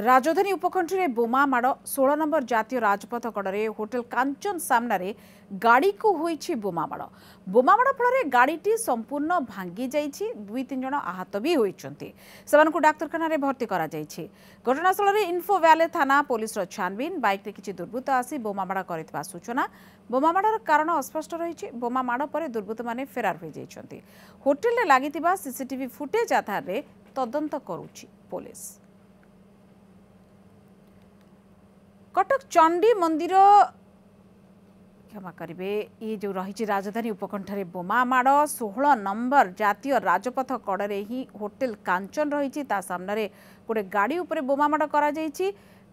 राजधानी उपकंठे बोमा माड़ 16 नंबर जातीय राजपथ कड़े होटेल कांचन सामने गाड़ी को होईछि बोमा माड़ फल गाड़ी संपूर्ण भांगी जाइछि। दुई तीन जन आहत भी होइछन्ति। सेमानकु डाक्तरखाना भर्ती करा जाइछि। घटनास्थल में इन्फो वैले थाना पुलिस छानबीन बाइक रे किछि दुर्बृत्त आसी बोमा माड़ करथिबा सूचना। बोमा माड़र कारण अस्पष्ट रहिछि। बोमा माड़ पर दुर्बृत्त माने फेरार हो जाइछन्ति। होटेल रे लागितिबा सीसीटीवी फुटेज आधार रे तदंत करूछि पुलिस। कटक चंडी मंदिर क्षमा करेंगे ये जो रही राजधानी उपकंठे बोमा माड़ 16 नंबर जातीय राजपथ कड़े ही होटेल कांचन रही सामने गोटे गाड़ी उपरे बोमा माड़ करा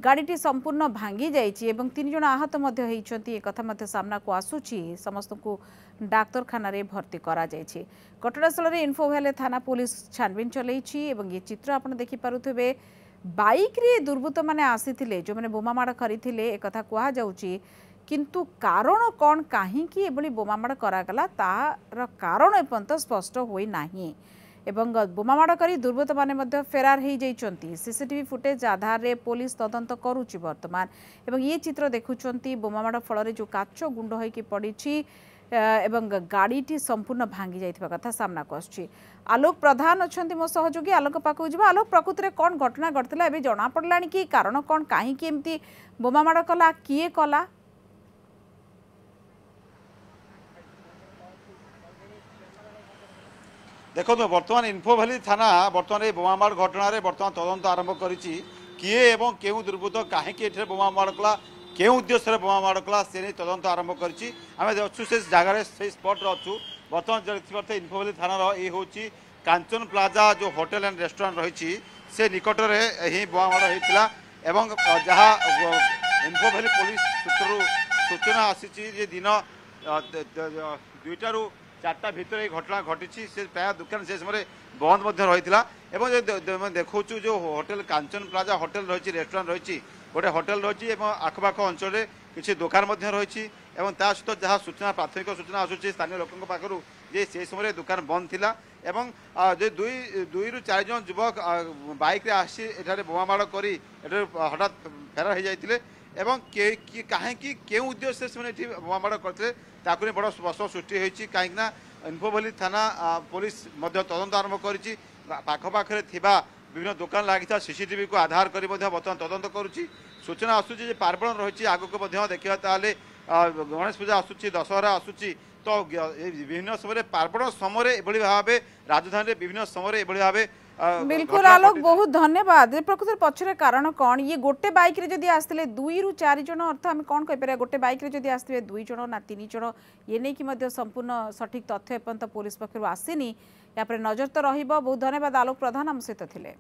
गाड़ी संपूर्ण भांगी जाइए और 3 जन आहत होती सामना को आसूची। समस्त को डाक्तरखाना भर्ती करा जाइए। घटनास्थल में इन्फो वैले थाना पुलिस छानबीन चलैछि। ये चित्र आप देखिपे बाइक रे दुर्बृत्त माने आसीथिले जो माने बोमा माड़ करिथिले एक कथा कुहा जाउची, किंतु कारण कौन काहींकी एभली बोमा माड़ करागला तार कारण एपर्यंत स्पष्ट होई नाही। एवं बोमा माड़ करी दुर्बृत्त माने मध्य फेरार हो जाइछन्ति। सीसीटीवी फुटेज आधार रे पुलिस तदंत करूची वर्तमान। एवं ये चित्र देखुछन्ति बोमा माड़ फल जो काच गुंड होइकी पड़िछि एवं गाड़ी संपूर्ण भांगी जाइथिबा कथा सामना को आछि। आलोक प्रधान अच्छा मो सहयोगी आलोक पाक जा। आलोक प्रकृति में कौन घटना घटला ए जना पड़ला कि कारण कौन कहीं एमती बोमा माड़ कला किए कला? देखो बर्तमान इन्फो वैली थाना बर्तमान बोमा माड़ घटना बर्तमान तदंत आरंभ करिछि। किए एवं केउ दुर्बृत्त कहीं बोमा माड़ कला केउ उद्देश्य बोमा माड़ कला से नहीं तदंत आरंभ करिछि। आमे अच्छु से जगार से स्पॉट अच्छु। बर्तमान देखते इन्फो वैली थाना ये हूँ कांचन प्लाजा जो होटेल एंड रेस्टोरेंट रही से निकट में ही बोमा माड़ होता एवं जहाँ इन्फो वैली पुलिस सूत्र सूचना आसी दिन 2टा ରୁ 4टा भितर ये घटना घटी से प्राय दुकान से समय बंद रही। देखु जो होटेल कांचन प्लाजा होटेल रही रेस्टोरेंट रही गोटे होटेल रही आखपाख अंचल किसी दुकान रही सहित जहाँ सूचना प्राथमिक सूचना आसूँ स्थानीय लोकों पाखु जे से समय दुकान बंद थिला एवं जे 2 ରୁ 4 जन युवक बाइक रे आसी एठारे बोमा माड़ करी हठात फेरार हो जाते एवं कहीं केउ उद्देश्य से बोमा माड़ करते बड़ प्रश्न सृष्टि होती। कहीं इन्फो वैली थाना पुलिस तदंत आरंभ करी पाखपाखे विभिन्न दुकान लगी सीसीटीवी को आधार कर बर्तमान तदंत करुच्ची। सूचना आसूँ पार्वण रही आगक देखा गणेश पूजा आसूँ दशहरा आसूँ तो विभिन्न समय पार्वण समय भाव राजधानी विभिन्न समय भाव बिल्कुल आलोक बहुत धन्यवाद। प्रकृति पछरे कारण कौन ये गोटे बाइक रे जदि आसते 2 ରୁ 4 जन अर्थ आम कौन कहीपर गोटे बाइक रे जदि आसते 2 जन ना 3 जन ये नहीं कि संपूर्ण सठिक तथ्य एपर्यंत पुलिस पक्षर आसीनी या नजर तो रहिबो। बहुत धन्यवाद आलोक प्रधान आम सहित थिले।